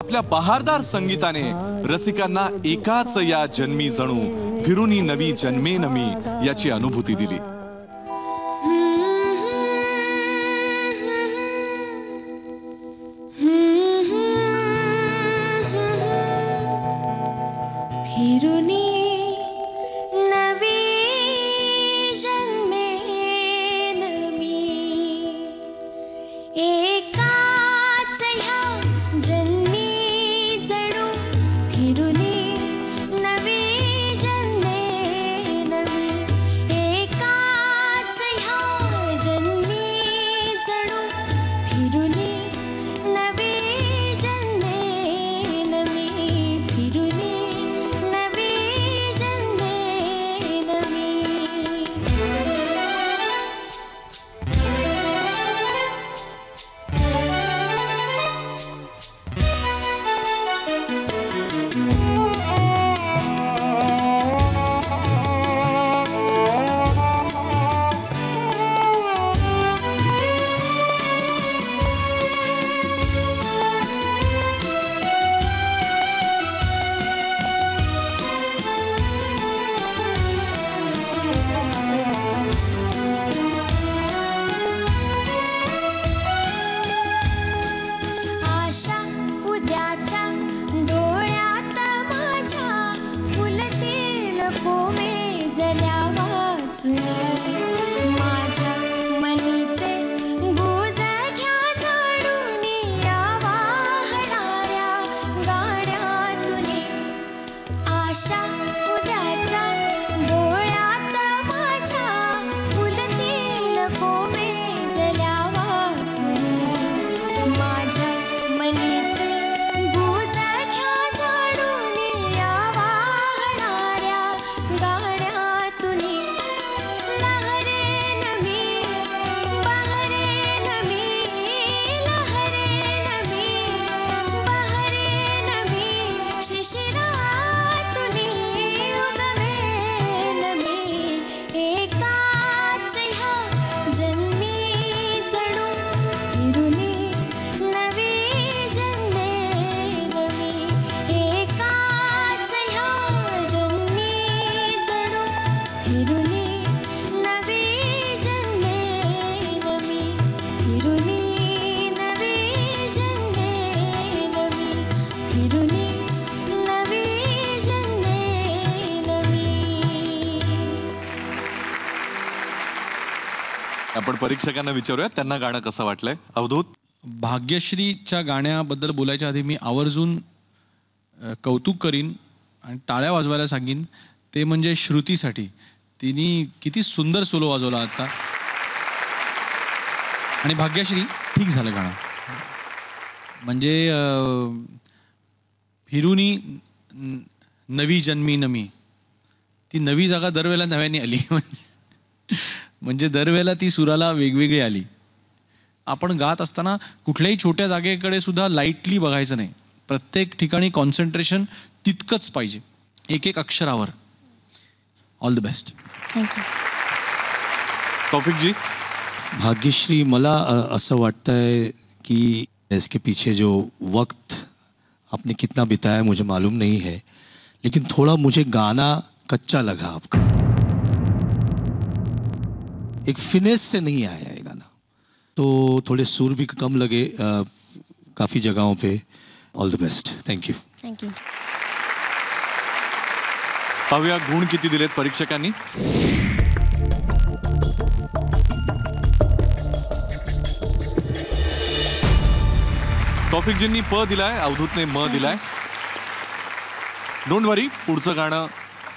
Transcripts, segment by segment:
आपल्या बहारदार संगीताने रसिकांना एकाच या जन्मी जणू फिरूनी नवी जन्मे नमी याची अनुभूती दिली। फिरूनी नवी जन्मे नमी एकाच ह्या जन्मी जणू फिरूनी नवी जन्मे नमी एकाच ह्या जन्मी जणू फिरूनी नवी जन्मे नमी फिरूनी आशा उद्याच्या डोळ्यात माझ्या फुलतील कोमेजल्या वाचुनी माझ्या मनीचे गुज घ्या झाडून या वाहणाऱ्या गाण्यातुनी आशा उद्याच्या डोळ्यात माझ्या फुलतील कोमेजल्या वाचुनी माझ्या मनीचे गुज घ्या झाडून या वाहणाऱ्या गाण्यातुनी लहरेन मी बहरेन मी लहरेन मी बहरेन मी शिशिरातुनी उगवेन मी एकाच ह्या जन्मी जणू फिरूनी नवी जन्मे नवी एकाच ह्या जन्मी जणू फिरूनी नवी जन्मे नवी फिरूनी नवी जन्मे नवी फिरूनी नवी जन्मे नवी। आपण परीक्षकांना विचारूया त्यांना गाणं कसं वाटलंय। अवधूत, भाग्यश्रीच्या गाण्याबद्दल बोलायच्या आधी मी आवर्जून कौतुक करीन आणि टाळ्या वाजवायला सांगीन, ते म्हणजे श्रुतीसाठी। तिने किती सुंदर सोलो वाजवला आता। आणि भाग्यश्री, ठीक झालं गाणं, म्हणजे फिरूनी नवी जन्मी नमी, ती नवी जागा दरवेळेला नव्याने आली, म्हणजे दरवेळेला ती सुराला वेगवेगळी आली। आपण गात असताना कुठल्याही छोट्या जागेकडे सुद्धा लाईटली बघायचं नाही, प्रत्येक ठिकाणी कॉन्सन्ट्रेशन तितकंच पाहिजे, एक एक अक्षरावर। All the best. Thank you. Taufiq ji, Bhagyashree, मला असं वाटतंय कि इसके पीछे जो वक्त आपने कितना बिताया मुझे मालूम नहीं है, लेकिन थोड़ा मुझे गाना कच्चा लगा आपका, एक फिनेस से नहीं आया है गाना, तो थोड़े सुर भी कम लगे काफ़ी जगहों पे। All the best. Thank you. Thank you. पाहूया गुण किती दिलेत परीक्षकांनी। तौफिकजींनी प दिलाय, अवधूतने म दिलाय। डोंट वरी, पुढचं गाणं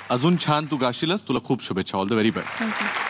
अजून छान तू गाशीलच। तुला खूप शुभेच्छा। All the very best. Thank you.